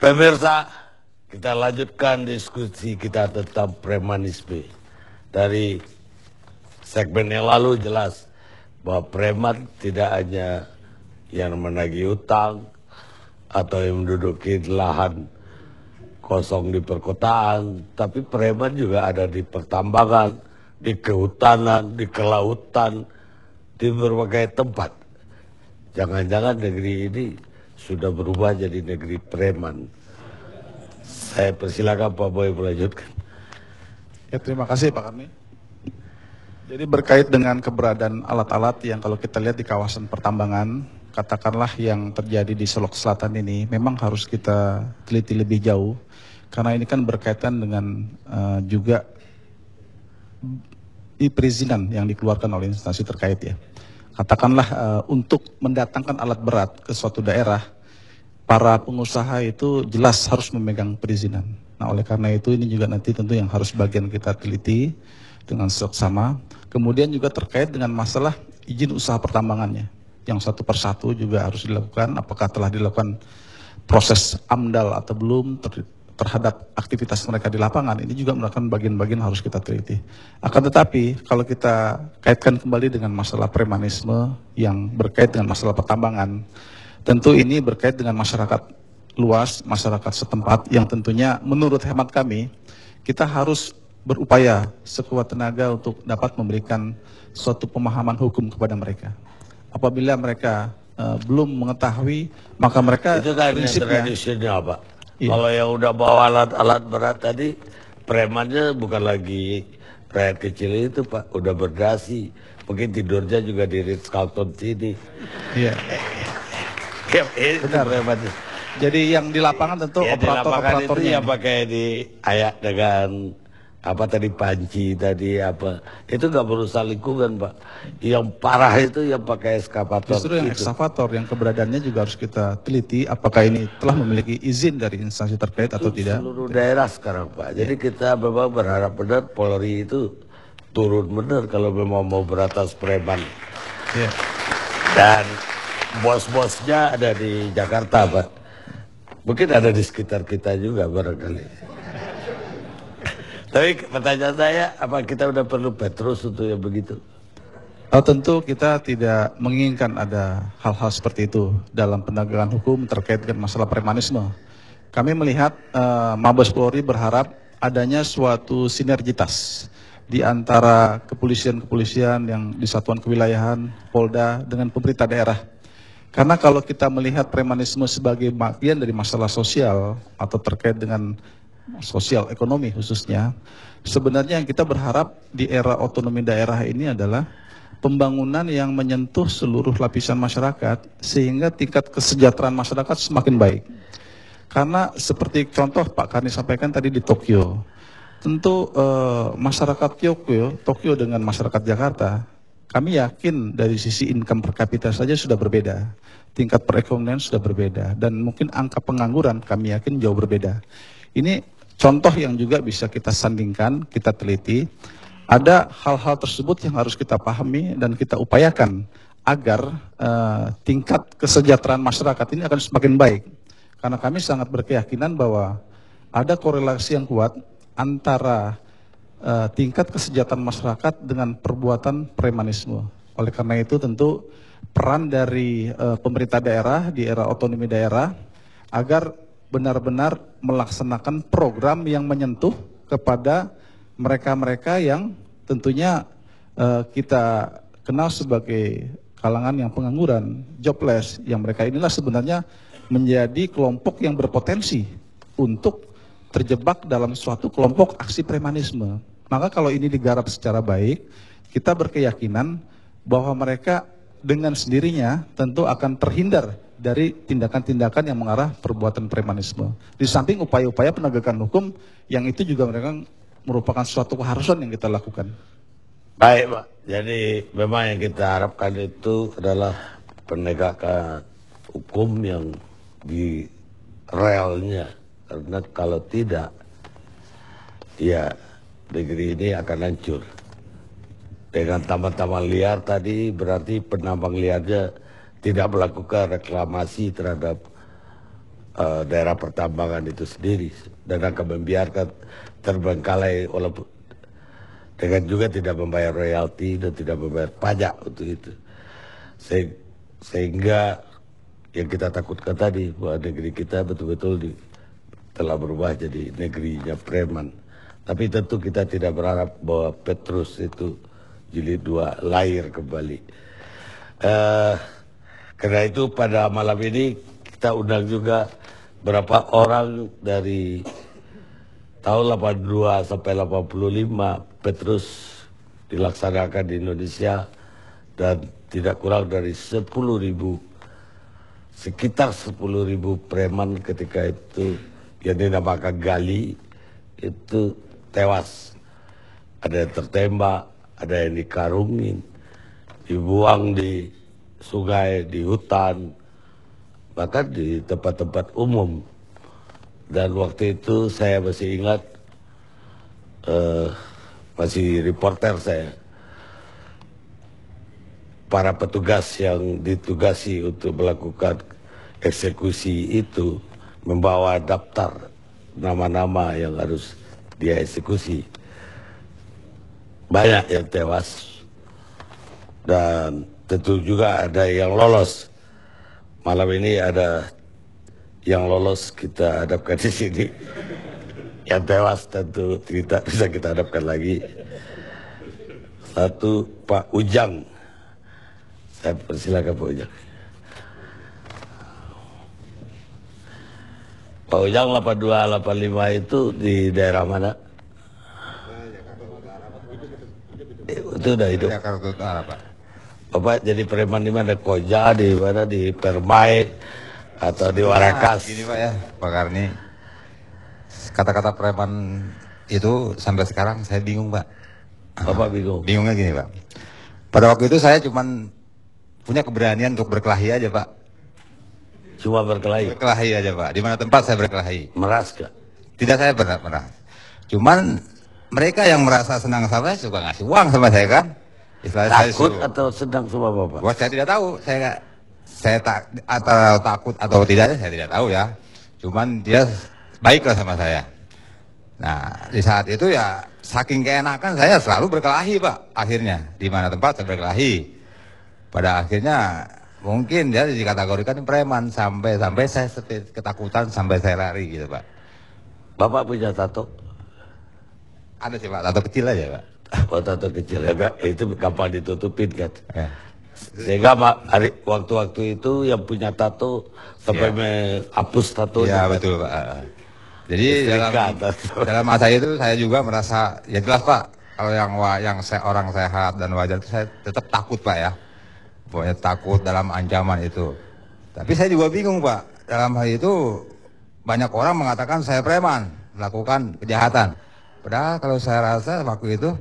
Pemirsa, kita lanjutkan diskusi kita tentang premanisme. Dari segmen yang lalu jelas bahwa preman tidak hanya yang menagih utang atau yang menduduki lahan kosong di perkotaan, tapi preman juga ada di pertambangan, di kehutanan, di kelautan, di berbagai tempat. Jangan-jangan negeri ini sudah berubah jadi negeri preman. Saya persilakan Pak Boy melanjutkan. Ya, terima kasih Pak Karni. Jadi berkait dengan keberadaan alat-alat yang kalau kita lihat di kawasan pertambangan, katakanlah yang terjadi di Solok Selatan ini, memang harus kita teliti lebih jauh, karena ini kan berkaitan dengan juga perizinan yang dikeluarkan oleh instansi terkait ya. Katakanlah untuk mendatangkan alat berat ke suatu daerah, para pengusaha itu jelas harus memegang perizinan. Nah, oleh karena itu ini juga nanti tentu yang harus bagian kita teliti dengan seksama. Kemudian juga terkait dengan masalah izin usaha pertambangannya, yang satu persatu juga harus dilakukan. Apakah telah dilakukan proses AMDAL atau belum terhadap aktivitas mereka di lapangan, ini juga merupakan bagian-bagian harus kita teliti. Akan tetapi kalau kita kaitkan kembali dengan masalah premanisme yang berkait dengan masalah pertambangan, tentu ini berkait dengan masyarakat luas, masyarakat setempat yang tentunya menurut hemat kami, kita harus berupaya sekuat tenaga untuk dapat memberikan suatu pemahaman hukum kepada mereka. Apabila mereka belum mengetahui, maka mereka itu kan prinsipnya tradisional Pak. Iya. Kalau yang udah bawa alat-alat berat tadi, premannya bukan lagi rakyat kecil itu Pak, udah berdasi. Mungkin tidurnya juga di Ritz-Carlton sini. Iya. Itu premannya. Jadi yang di lapangan tentu Ya, operator-operatornya. yang pakai di ayak dengan apa tadi panci tadi apa itu nggak merusak lingkungan Pak. Yang parah itu yang pakai eskavator. Justru yang ekskavator yang keberadaannya juga harus kita teliti apakah ini telah memiliki izin dari instansi terkait atau tidak. Seluruh daerah sekarang Pak. Jadi kita memang berharap benar Polri itu turun benar kalau memang mau beratas preman. Ya. Dan bos-bosnya ada di Jakarta Pak. Mungkin ada di sekitar kita juga barangkali. Tapi pertanyaan saya, apa kita udah perlu Petrus untuk yang begitu? Tentu kita tidak menginginkan ada hal-hal seperti itu dalam penegakan hukum terkait dengan masalah premanisme. Kami melihat Mabes Polri berharap adanya suatu sinergitas di antara kepolisian-kepolisian yang di satuan kewilayahan, Polda dengan pemerintah daerah. Karena kalau kita melihat premanisme sebagai bagian dari masalah sosial atau terkait dengan sosial ekonomi khususnya, sebenarnya yang kita berharap di era otonomi daerah ini adalah pembangunan yang menyentuh seluruh lapisan masyarakat sehingga tingkat kesejahteraan masyarakat semakin baik. Karena seperti contoh Pak Karni sampaikan tadi di Tokyo, tentu masyarakat Tokyo dengan masyarakat Jakarta, kami yakin dari sisi income per kapita saja sudah berbeda, tingkat perekonomian sudah berbeda, dan mungkin angka pengangguran kami yakin jauh berbeda. Ini contoh yang juga bisa kita sandingkan, kita teliti. Ada hal-hal tersebut yang harus kita pahami dan kita upayakan agar tingkat kesejahteraan masyarakat ini akan semakin baik. Karena kami sangat berkeyakinan bahwa ada korelasi yang kuat antara tingkat kesejahteraan masyarakat dengan perbuatan premanisme. Oleh karena itu tentu peran dari pemerintah daerah di era otonomi daerah agar benar-benar melaksanakan program yang menyentuh kepada mereka-mereka yang tentunya kita kenal sebagai kalangan yang pengangguran, jobless, yang mereka inilah sebenarnya menjadi kelompok yang berpotensi untuk terjebak dalam suatu kelompok aksi premanisme. Maka kalau ini digarap secara baik, kita berkeyakinan bahwa mereka dengan sendirinya tentu akan terhindar dari tindakan-tindakan yang mengarah perbuatan premanisme. Di samping upaya-upaya penegakan hukum yang itu juga mereka merupakan suatu keharusan yang kita lakukan. Baik Pak, jadi memang yang kita harapkan itu adalah penegakan hukum yang di realnya. Karena kalau tidak, ya negeri ini akan hancur. Dengan taman-taman liar tadi berarti penambang liarnya tidak melakukan reklamasi terhadap daerah pertambangan itu sendiri dan akan membiarkan terbengkalai walaupun dengan juga tidak membayar royalti dan tidak membayar pajak untuk itu. Sehingga yang kita takutkan tadi bahwa negeri kita betul-betul telah berubah jadi negerinya preman. Tapi tentu kita tidak berharap bahwa Petrus itu jilid 2 lahir kembali. Karena itu pada malam ini kita undang juga berapa orang dari tahun 82 sampai 85 Petrus dilaksanakan di Indonesia dan tidak kurang dari 10.000, sekitar 10.000 preman ketika itu yang dinamakan Gali itu tewas. Ada yang tertembak, ada yang dikarungin, dibuang di sungai, di hutan, bahkan di tempat-tempat umum. Dan waktu itu saya masih ingat, masih reporter saya, para petugas yang ditugasi untuk melakukan eksekusi itu membawa daftar nama-nama yang harus dia eksekusi. Banyak yang tewas dan tentu juga ada yang lolos. Malam ini ada yang lolos kita hadapkan di sini. Yang tewas tentu tidak bisa kita hadapkan lagi. Satu, Pak Ujang. Saya persilakan Pak Ujang. Pak Ujang 82-85 itu di daerah mana? Itu udah hidup. Jakarta Utara, Pak. Bapak jadi preman di mana? Koja, di mana? Di Permai atau di Warakas? Gini Pak ya, Pak Karni. Kata-kata preman itu sampai sekarang saya bingung, Pak. Bapak bingung. Bingungnya gini, Pak. Pada waktu itu saya cuman punya keberanian untuk berkelahi aja, Pak. Cuma berkelahi? Berkelahi aja, Pak. Di mana tempat saya berkelahi. Meras gak? Tidak, saya pernah. Cuman mereka yang merasa senang sama saya suka ngasih uang sama saya kan. Istilahnya Takut saya atau sedang sama Bapak? Wah, saya tidak tahu. Saya atau takut atau tidak saya tidak tahu ya. Cuman dia baiklah sama saya. Nah, di saat itu ya saking keenakan saya selalu berkelahi, Pak. Akhirnya di mana tempat saya berkelahi. Pada akhirnya mungkin dia dikategorikan preman sampai saya ketakutan sampai saya lari gitu, Pak. Bapak punya tato? Ada sih, Pak, tato kecil aja, Pak. Oh, tato kecil ya, Kak. Itu gampang ditutupin kan? Ya. Sehingga waktu-waktu itu yang punya tato sampai menghapus tato. Iya, betul, Pak. Jadi dalam masa itu saya juga merasa ya jelas, Pak, kalau orang sehat dan wajar itu saya tetap takut, Pak ya. Pokoknya takut dalam ancaman itu. Tapi saya juga bingung, Pak. Dalam hal itu banyak orang mengatakan saya preman, melakukan kejahatan. Padahal kalau saya rasa waktu itu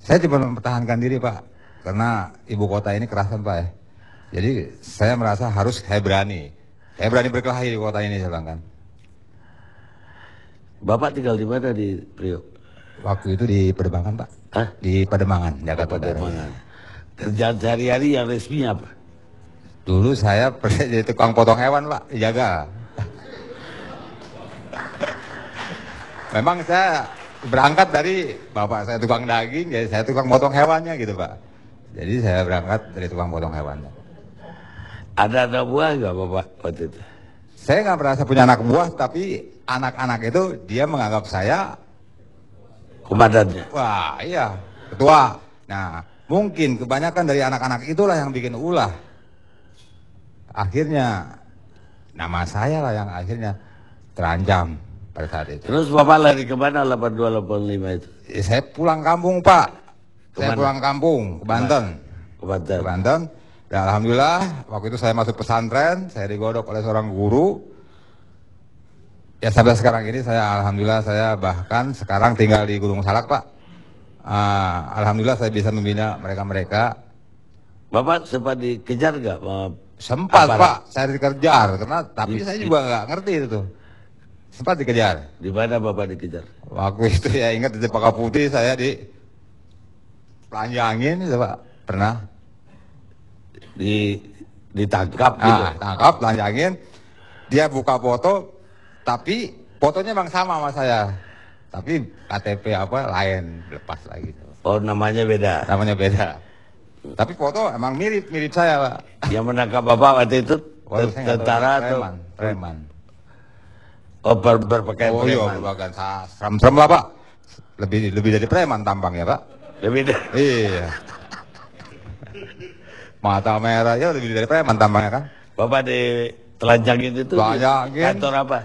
saya cuma mempertahankan diri, Pak. Karena ibu kota ini kerasan, Pak ya. Jadi saya merasa harus saya berani. Saya berani berkelahi di kota ini, saya bilang kan. Bapak tinggal di mana di Priok? Waktu itu di Pademangan, Pak. Hah? Di Pademangan, Jakarta Utara. Pademangan. Kerjaan sehari-hari yang resmi apa? Dulu saya pernah jadi tukang potong hewan, Pak, jaga. Memang saya berangkat dari bapak saya tukang daging, jadi saya tukang potong hewannya gitu, Pak. Jadi saya berangkat dari tukang potong hewannya. Ada anak buah nggak Bapak waktu itu? Saya nggak merasa punya anak buah, tapi anak-anak itu dia menganggap saya Komandannya? wah iya, ketua. Nah, mungkin kebanyakan dari anak-anak itulah yang bikin ulah. Akhirnya nama saya lah yang akhirnya terancam pada saat itu. Terus Bapak lari kemana 82-85 itu? Saya pulang kampung, Pak. Saya Kemana? pulang kampung ke Banten. Ke Banten. Ke Banten. Dan alhamdulillah waktu itu saya masuk pesantren, saya digodok oleh seorang guru. Ya sampai sekarang ini alhamdulillah saya bahkan sekarang tinggal di Gunung Salak, Pak. Alhamdulillah saya bisa membina mereka-mereka. Bapak sempat dikejar nggak? Sempat, Aparat? Pak, saya dikejar tapi saya juga nggak ngerti itu. Sempat dikejar. Di mana Bapak dikejar? Waktu itu ya ingat di Cempaka Putih saya telanjangin itu, Pak. Pernah Ditangkap gitu? tangkap, telanjangin. Dia buka foto, tapi fotonya memang sama sama saya. Tapi KTP apa lain, lepas lagi. Oh, namanya beda. Namanya beda. Tapi foto emang mirip saya, Pak. Yang menangkap Bapak waktu itu Waduh, saya nggak tahu. tentara atau preman. oh berpakaian Oh iya, preman. berpakaian serem lah, Pak. Lebih dari preman tampangnya, Pak. Lebih Iya. Mata merah ya lebih dari preman tampangnya kan. Bapak ditelanjangin itu Telanjangin. kantor apa?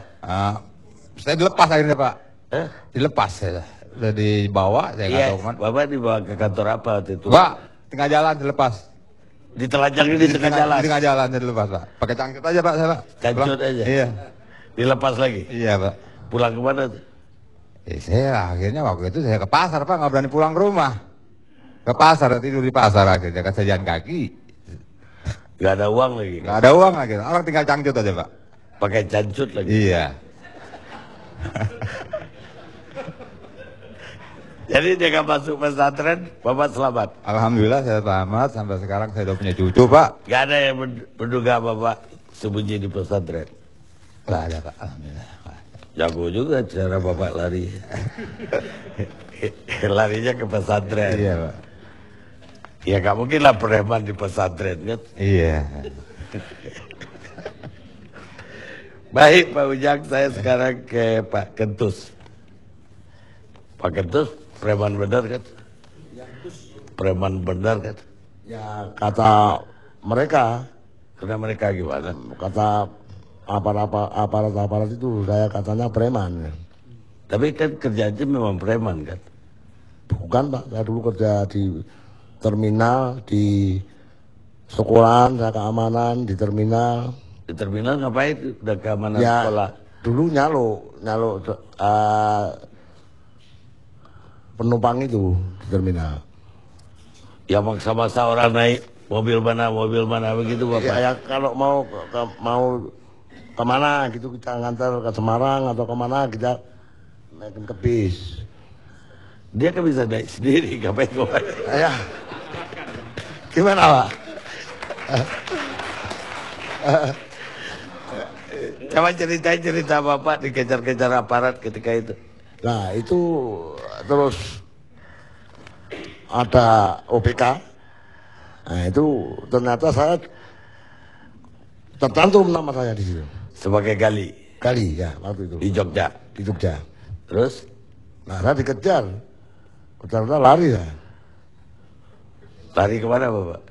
Saya dilepas akhirnya, Pak. Eh? Dilepas saya. Udah dibawa, saya nggak Iya, tahu kemana. Bapak dibawa ke kantor apa waktu itu? Pak, tengah jalan dilepas. Ditelanjangin di tengah jalan. Di tengah jalan saya dilepas, Pak. Pakai cangcut aja, Pak, saya, Pak. Cangcut Pulang. aja? Iya. Dilepas lagi? Iya, Pak. Pulang kemana tuh? Saya akhirnya waktu itu saya ke pasar, Pak, nggak berani pulang ke rumah. Ke pasar, tidur di pasar akhirnya, kan saya jalan kaki. Gak ada uang lagi? Nggak ada uang akhirnya, orang tinggal cangcut aja, Pak. Pakai cancut lagi? Iya. Jadi dia gak masuk pesantren, Bapak selamat? Alhamdulillah saya selamat, sampai sekarang saya udah punya cucu, Pak. Gak ada yang menduga Bapak sembunyi di pesantren? Nggak ada, Pak. Alhamdulillah. Jago juga cara Bapak lari. Larinya ke pesantren. Iya, Pak. Ya gak mungkin lah preman di pesantren kan? Iya. Baik Pak Ujang, saya sekarang ke Pak Kentus. Pak Kentus, preman benar kan? Preman benar kan? Ya kata mereka, Karena mereka gimana? kata aparat itu saya katanya preman. Tapi kan kerjanya memang preman kan? Bukan Pak, saya dulu kerja di terminal, di sekolahan, saya keamanan di terminal. Di terminal ngapain? Udah keamanan Ya sekolah? dulu nyalo penumpang itu di terminal. Ya maksa-maksa orang naik mobil mana begitu Bapak? Ya kalau mau kemana gitu kita ngantar ke Semarang atau kemana kita naikin ke bis. Dia kan bisa naik sendiri, ngapain Bapak? Ya gimana Pak? Coba ceritain cerita Bapak dikejar-kejar aparat ketika itu. Nah itu terus ada OPK. Nah itu ternyata saya tercantum nama saya di situ. Sebagai gali Kali ya waktu itu di Jogja. di Jogja. Terus Nah saya dikejar, ternyata lari ya. lari kemana Bapak?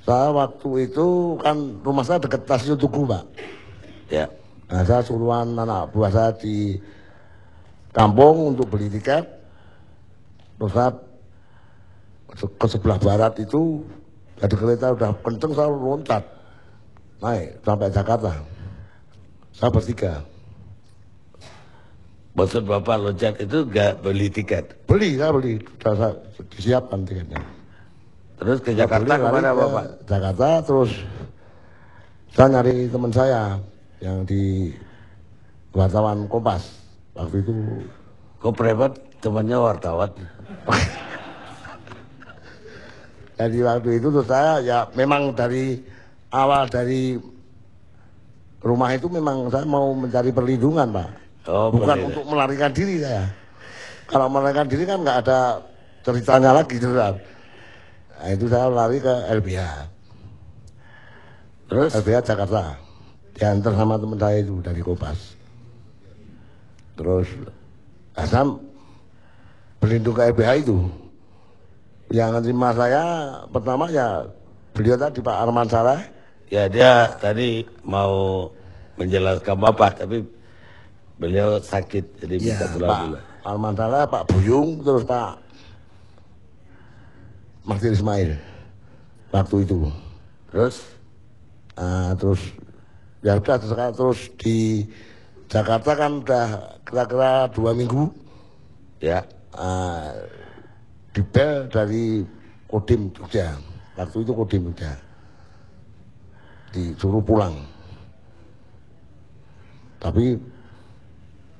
Saya waktu itu kan rumah saya dekat stasiun Tugu Pak. Ya. Nah saya suruhan anak buah saya di kampung untuk beli tiket. Terus saya ke sebelah barat itu dari kereta udah kenceng saya loncat naik sampai Jakarta. Saya bertiga. Maksud Bapak loncat itu gak beli tiket? Saya beli, sudah saya disiapkan tiketnya. Terus ke Saya Jakarta beli, lari kemana ke Bapak? Jakarta, terus saya nyari teman saya yang di wartawan Kompas waktu itu. Kok preman temannya wartawan? Jadi waktu itu terus saya ya memang dari awal dari rumah itu memang saya mau mencari perlindungan Pak. Oh, Bukan perlindungan. untuk melarikan diri saya. Kalau melarikan diri kan nggak ada ceritanya lagi gitu kan. Nah, itu saya lari ke LBH. Terus LBH Jakarta. Diantar sama teman saya itu dari Kompas. Terus saya berlindung ke LBH itu. Yang nerima saya pertama ya beliau tadi Pak Arman Saleh. ya dia tadi mau menjelaskan Bapak tapi beliau sakit jadi minta pulang Pak dulu. Arman Saleh, Pak Buyung, terus Pak Mahdir Ismail waktu itu. Terus ya udah terus di Jakarta kan udah kira-kira 2 minggu Ya. dibel dari Kodim Jogja. Waktu itu Kodim Jogja disuruh pulang. Tapi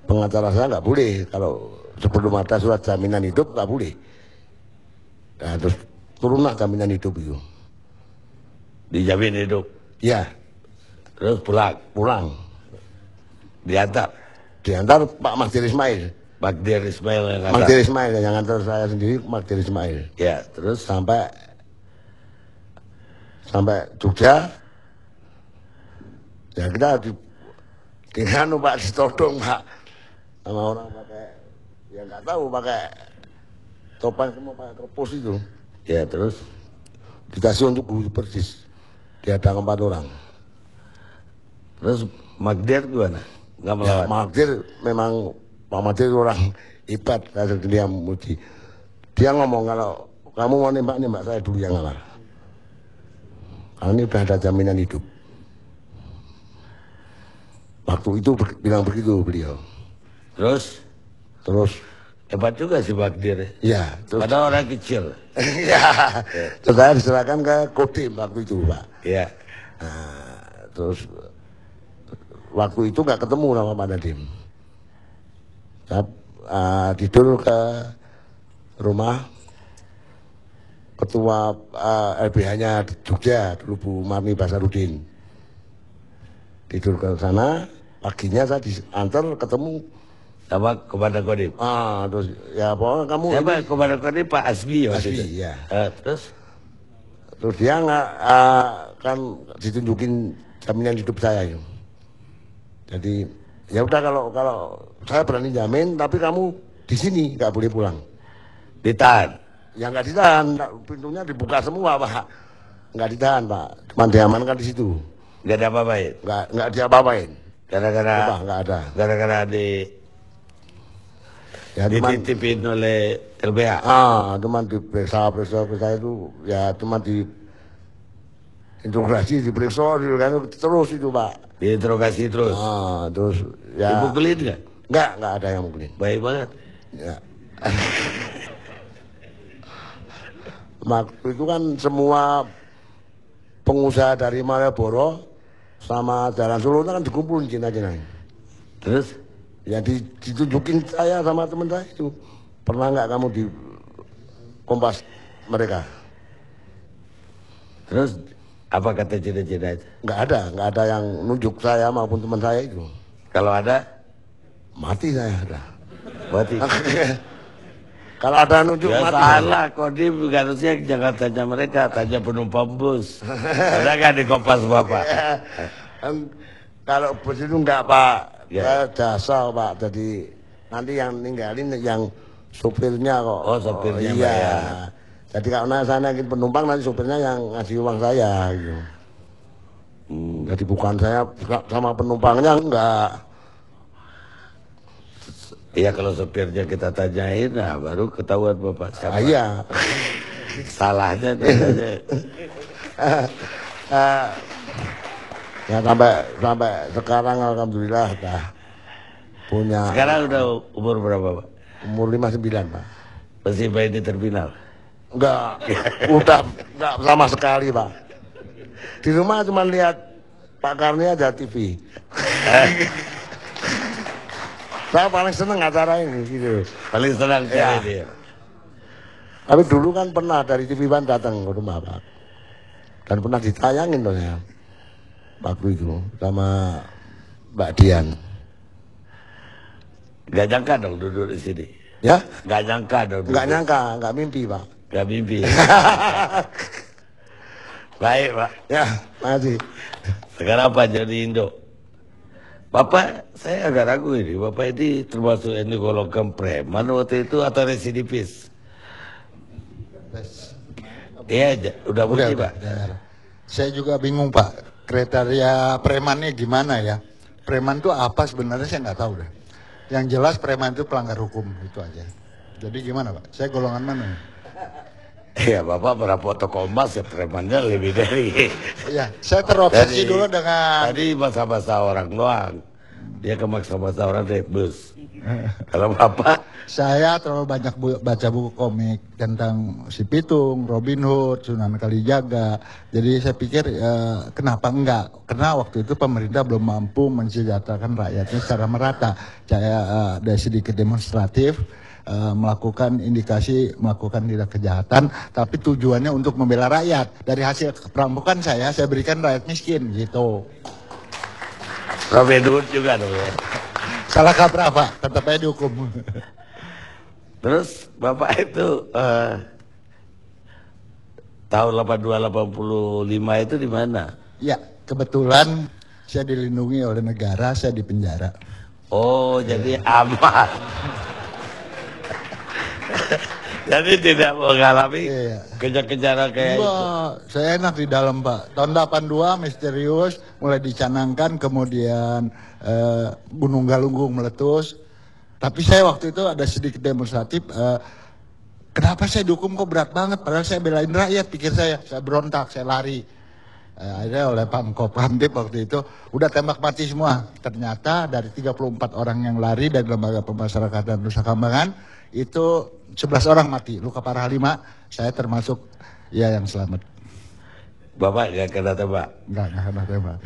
pengacara saya nggak boleh kalau sebelum ada surat jaminan hidup nggak boleh. Nah, terus turunlah jaminan hidup itu. Dijamin hidup. Ya Terus pulang. pulang. Diantar Pak Magdir Ismail. Magdir Ismail yang ngantar. Magdir Ismail yang ngantar saya sendiri, Magdir Ismail. Ya, terus Sampai Jogja. Ya kita dengan Pak ditodong Pak sama orang pakai, ya nggak tahu pakai topeng semua, pakai kerpus itu. ya terus Dikasih untuk guru persis. Diadang 4 orang. terus Magdir gimana? Nggak Ya, melawan. Magdir memang Pak Magdir orang hebat, saya dia muji. Dia ngomong kalau kamu mau nembak saya dulu yang ngalah. Karena ini udah ada jaminan hidup. Waktu itu bilang begitu beliau. Terus hebat juga si Magdir. Ya, terus Padahal orang kecil. ya, terus saya diserahkan ke Kodim waktu itu Pak. Ya. Nah, terus waktu itu nggak ketemu sama Pak Nadiem. Saya tidur ke rumah ketua LBH-nya Jogja dulu Bu Marni Basarudin. Tidur ke sana, paginya saya diantar ketemu Sama Komandan Kodim. terus ya pokoknya kamu Siapa ini- Komandan Kodim? Pak Asbi waktu Asbi, itu. ya. Terus Terus dia nggak kan ditunjukin jaminan hidup saya itu. Jadi ya udah kalau saya berani jamin, tapi kamu di sini nggak boleh pulang. ditahan. Ya nggak ditahan, pintunya dibuka semua Pak. Nggak ditahan Pak, cuma diamankan di situ. Nggak ada apa-apain. Nggak diapa-apain. Gara-gara Nggak ada. gara-gara Ya cuman dititipin oleh LBH. cuman diperiksa itu ya cuma di interogasi, diperiksa terus itu Pak. Diinterogasi terus. Terus ya Dipukulin nggak? nggak ada yang mukulin. Baik banget. Ya. Waktu itu kan semua pengusaha dari Malioboro sama Jalan Solo itu kan dikumpulin Cina-Cina. Terus Ya ditunjukin saya sama teman saya itu. Pernah nggak kamu di Kompas mereka? terus apa kata Cina-Cina itu? Nggak ada yang nunjuk saya maupun teman saya itu. Kalau ada, Mati saya ada. berarti. Kalau ada nunjuk Ya mati. salah, Kodim harusnya jangan tanya mereka, tanya penumpang bus. Ada kan di Kompas Bapak? Kalau begitu enggak Pak, Ya. saya jasa Pak. Jadi nanti yang ninggalin yang sopirnya kok. Oh, sopirnya iya. bayar. Jadi kalau saya naikin penumpang nanti sopirnya yang ngasih uang saya gitu. Jadi bukan saya sama penumpangnya enggak. Iya, kalau sopirnya kita tanyain, nah baru ketahuan Bapak siapa. Iya. Salahnya tanya. Ya sampai sekarang alhamdulillah dah punya Sekarang udah umur berapa Pak? umur 59 Pak. Masih main di terminal? Enggak, udah enggak sama sekali Pak. Di rumah cuma lihat Pak Karni aja TV. Saya paling seneng acara ini gitu. Paling senang Ya. cari dia. Tapi dulu kan pernah dari TV One datang ke rumah Pak. Dan pernah ditayangin loh ya. Waktu itu sama Mbak Dian. Gak nyangka dong duduk di sini. Ya? Gak nyangka dong. Enggak duduk. nyangka, enggak mimpi Pak. Gak mimpi. Baik Pak. Ya, makasih. Sekarang apa jadi Indo? Bapak, saya agak ragu ini. Bapak ini termasuk yang digolongkan preman waktu itu atau residivis? Iya, udah bukti Pak. udah. Saya juga bingung Pak, kriteria premannya gimana ya? Preman itu apa sebenarnya saya nggak tahu deh. Yang jelas preman itu pelanggar hukum, itu aja. Jadi gimana Pak? Saya golongan mana? Iya, Bapak pernah foto Kompas ya premannya lebih dari. Ya, saya terobsesi dulu dengan Tadi masa-masa orang doang. Dia ke masa-masa orang naik bus. Kalau Bapak, saya terlalu banyak baca buku komik tentang si Pitung, Robin Hood, Sunan Kalijaga. Jadi saya pikir kenapa enggak? Karena waktu itu pemerintah belum mampu mensejahterakan rakyatnya secara merata. Saya dari sedikit demonstratif melakukan indikasi melakukan tindak kejahatan, tapi tujuannya untuk membela rakyat. Dari hasil perampokan saya berikan rakyat miskin gitu. Robin Hood juga dong ya. Salah kaprah Pak, tetap aja dihukum. Terus Bapak itu tahun 82-85 itu di mana? Ya, kebetulan saya dilindungi oleh negara, saya di penjara. Oh, jadi aman. Jadi tidak mengalami Iya. kejar-kejaran kayak itu. Wah, saya enak di dalam Pak. Tahun 82 misterius, mulai dicanangkan, kemudian Gunung Galunggung meletus. Tapi saya waktu itu ada sedikit demonstratif. Kenapa saya dihukum kok berat banget? Padahal saya belain rakyat, pikir saya berontak, saya lari. Akhirnya oleh Pangkop Kamtib waktu itu udah tembak mati semua. Ternyata dari 34 orang yang lari dari lembaga pemasyarakatan Nusa Kambangan itu 11 orang mati, luka parah 5. Saya termasuk ya yang selamat. Bapak nggak kena tembak, Enggak kena tembak.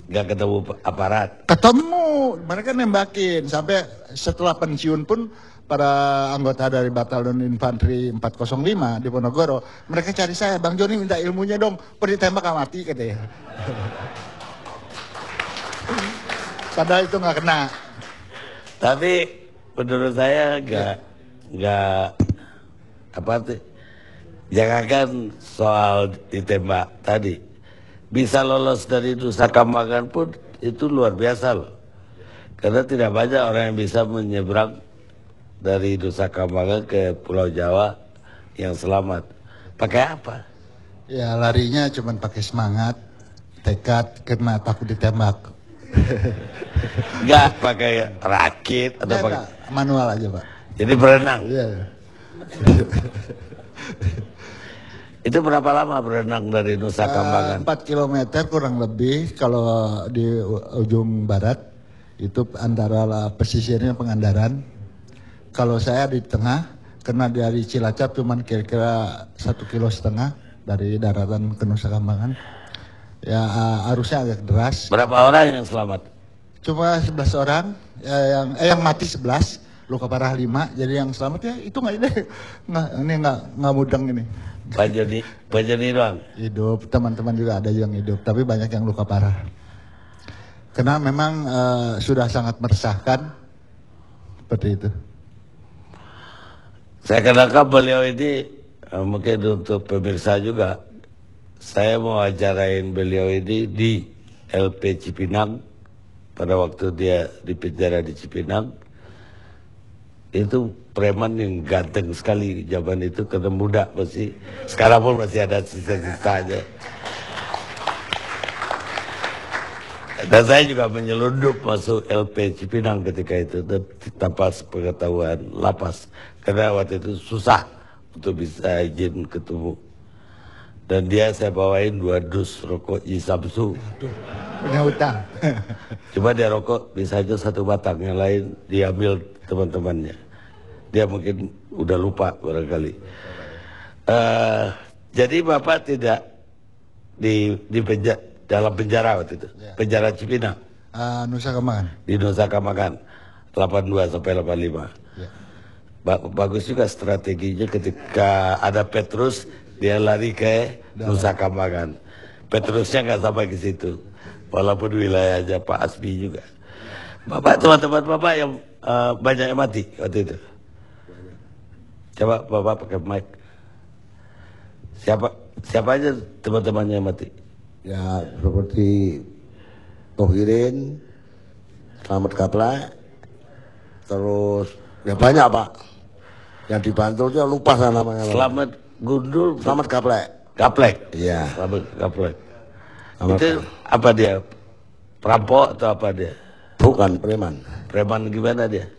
nggak ketemu aparat. Ketemu, mereka nembakin sampai setelah pensiun pun para anggota dari Batalion Infanteri 405 di Ponorogo, mereka cari saya, Bang Joni minta ilmunya dong, kok ditembak nggak mati katanya. Padahal itu nggak kena. Tapi menurut saya nggak apa tuh, jangankan soal ditembak tadi, bisa lolos dari Nusa Kambangan pun itu luar biasa loh. Karena tidak banyak orang yang bisa menyeberang dari Nusa Kambangan ke Pulau Jawa yang selamat. Pakai apa? Ya larinya cuma pakai semangat, tekad, karena takut ditembak. Nggak pakai rakit atau Ya, pakai, Pak, manual aja Pak. jadi berenang. Iya. Itu berapa lama berenang dari Nusa Kambangan? 4 kilometer kurang lebih kalau di ujung barat itu antara pesisirnya Pangandaran. Kalau saya di tengah, karena dari Cilacap cuman kira-kira 1,5 kilo dari daratan ke Nusa Kambangan. Ya arusnya agak deras. Berapa orang yang selamat? Cuma 11 orang, yang mati 11, luka parah 5. Jadi yang selamat ya itu nggak mudeng ini. Pak Joni doang. Hidup, teman-teman juga ada yang hidup, tapi banyak yang luka parah. Karena memang sudah sangat meresahkan seperti itu. Saya kenalkan beliau ini mungkin untuk pemirsa juga. Saya mau acarain beliau ini di LP Cipinang pada waktu dia di penjara di Cipinang. Itu preman yang ganteng sekali zaman itu karena muda masih. Sekarang pun masih ada sisa-sisanya. Dan saya juga menyelundup masuk LP Cipinang ketika itu tanpa sepengetahuan lapas. Karena waktu itu susah untuk bisa izin ketemu. Dan dia saya bawain 2 dus rokok Isamsu. Punya hutang. Cuma dia rokok bisa aja 1 batang, yang lain diambil teman-temannya. Dia mungkin udah lupa barangkali. Jadi Bapak tidak di dalam penjara waktu itu, penjara Cipinang. Nusa Kambangan. Di Nusa Kambangan 82 sampai 85. Ya. Bagus juga strateginya ketika ada Petrus dia lari ke Nusa Kambangan. Petrusnya nggak sampai ke situ, walaupun wilayahnya Pak Asbi juga. Bapak, teman-teman Bapak yang banyak yang mati waktu itu. Coba Bapak pakai mic. Siapa aja teman-temannya yang mati? Ya seperti Tohirin, Selamat Kaplak, terus ya banyak Pak. Yang dibantunya lupa saya namanya. Selamat Gundul, Selamat Kaplak. Gaplek. Iya. Selamat Gaplek. Selamat Itu apa dia? Perampok atau apa dia? Bukan preman. Preman gimana dia?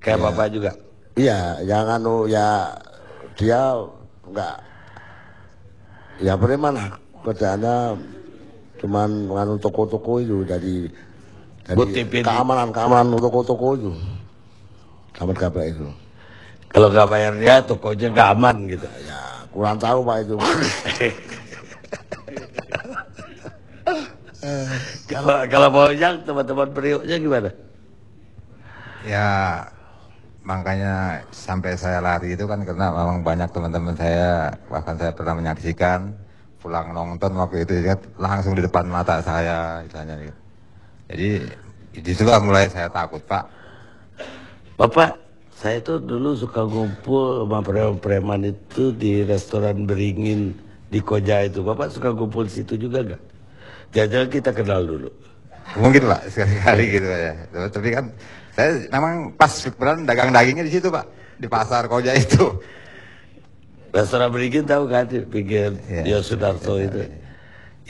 Kayak Ya. Bapak juga. Iya, yang ya dia enggak, ya preman kerjaannya cuman nganu toko-toko itu dari Butipin. keamanan toko-toko itu. Selamat Kaplak itu. Kalau nggak bayar dia, tokonya nggak aman gitu. Ya kurang tahu Pak itu. Kalau mau yang teman-teman periuknya gimana? Ya makanya sampai saya lari itu kan karena memang banyak teman-teman saya, bahkan saya pernah menyaksikan pulang nonton waktu itu ingat langsung di depan mata saya misalnya gitu. Jadi disitulah mulai saya takut Pak. Bapak, saya tuh dulu suka ngumpul sama preman-preman itu di restoran Beringin di Koja itu. Bapak suka ngumpul di situ juga gak? Jangan-jangan kita kenal dulu. Mungkin Pak sekali-kali gitu ya. Tapi kan saya memang pas beran dagang dagingnya di situ Pak, di pasar Koja itu. Restoran Beringin tahu kan di pinggir Iya. Yosudarso itu,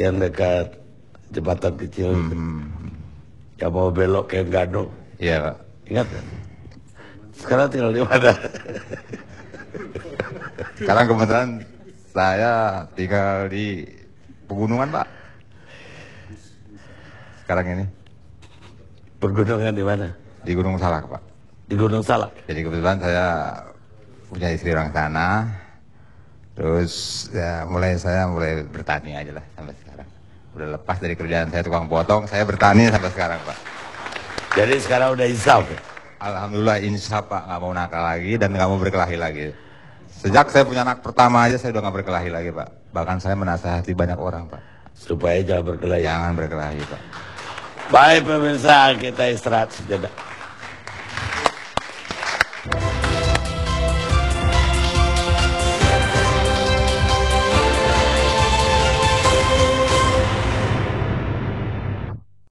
yang dekat jembatan kecil itu. Yang mau belok ke Gano. Iya Pak. Ingat kan? Sekarang tinggal di mana? Sekarang kebetulan saya tinggal di pegunungan Pak. Sekarang ini Pergunungan di mana? di Gunung Salak Pak. Di Gunung Salak. Jadi kebetulan saya punya istri orang sana. Terus ya saya mulai bertani aja lah sampai sekarang. Udah lepas dari kerjaan saya tukang potong, saya bertani sampai sekarang Pak. Jadi sekarang udah insaf ya? Alhamdulillah insya Pak, nggak mau nakal lagi dan nggak mau berkelahi lagi. Sejak saya punya anak pertama aja saya udah nggak berkelahi lagi Pak. Bahkan saya menasihati banyak orang Pak. Supaya jangan berkelahi. Jangan berkelahi Pak. Baik pemirsa, kita istirahat sejenak.